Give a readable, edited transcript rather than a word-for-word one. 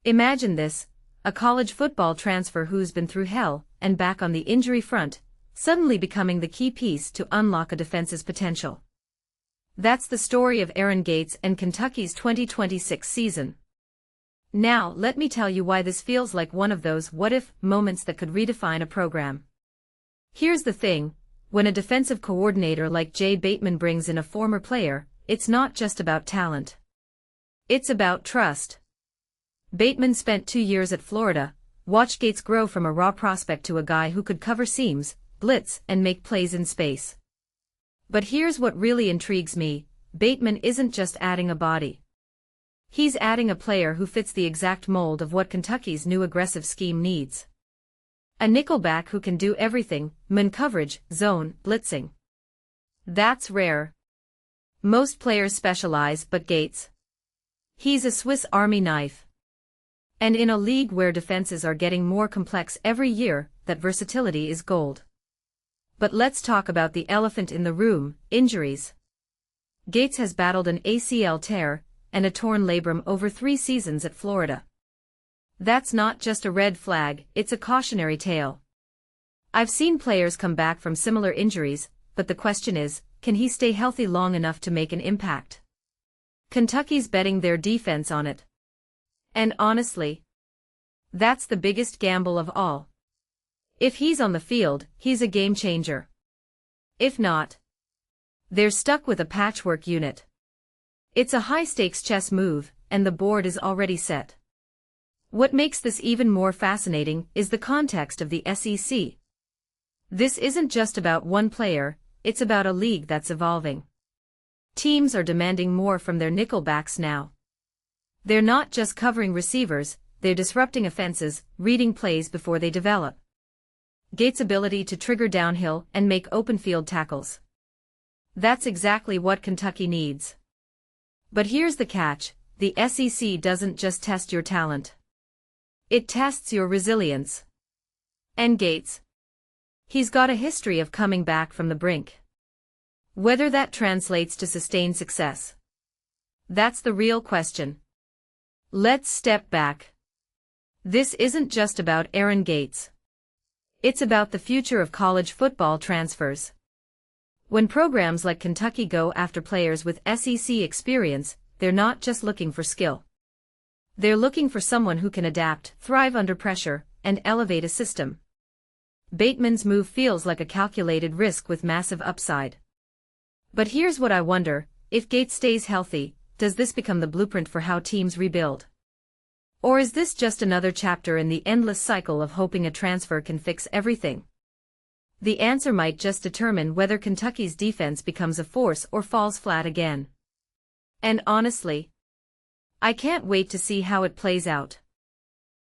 Imagine this, a college football transfer who's been through hell and back on the injury front, suddenly becoming the key piece to unlock a defense's potential. That's the story of Aaron Gates and Kentucky's 2026 season. Now, let me tell you why this feels like one of those what-if moments that could redefine a program. Here's the thing, when a defensive coordinator like Jay Bateman brings in a former player, it's not just about talent. It's about trust. Bateman spent 2 years at Florida, watched Gates grow from a raw prospect to a guy who could cover seams, blitz, and make plays in space. But here's what really intrigues me, Bateman isn't just adding a body. He's adding a player who fits the exact mold of what Kentucky's new aggressive scheme needs. A nickelback who can do everything, man coverage, zone, blitzing. That's rare. Most players specialize, but Gates? He's a Swiss Army knife. And in a league where defenses are getting more complex every year, that versatility is gold. But let's talk about the elephant in the room, injuries. Gates has battled an ACL tear and a torn labrum over 3 seasons at Florida. That's not just a red flag, it's a cautionary tale. I've seen players come back from similar injuries, but the question is, can he stay healthy long enough to make an impact? Kentucky's betting their defense on it. And honestly, that's the biggest gamble of all. If he's on the field, he's a game changer. If not, they're stuck with a patchwork unit. It's a high-stakes chess move, and the board is already set. What makes this even more fascinating is the context of the SEC. This isn't just about one player, it's about a league that's evolving. Teams are demanding more from their nickelbacks now. They're not just covering receivers, they're disrupting offenses, reading plays before they develop. Gates' ability to trigger downhill and make open field tackles. That's exactly what Kentucky needs. But here's the catch, the SEC doesn't just test your talent. It tests your resilience. And Gates? He's got a history of coming back from the brink. Whether that translates to sustained success, that's the real question. Let's step back. This isn't just about Aaron Gates. It's about the future of college football transfers. When programs like Kentucky go after players with SEC experience, they're not just looking for skill. They're looking for someone who can adapt, thrive under pressure, and elevate a system. Bateman's move feels like a calculated risk with massive upside. But here's what I wonder, if Gates stays healthy, does this become the blueprint for how teams rebuild? Or is this just another chapter in the endless cycle of hoping a transfer can fix everything? The answer might just determine whether Kentucky's defense becomes a force or falls flat again. And honestly, I can't wait to see how it plays out.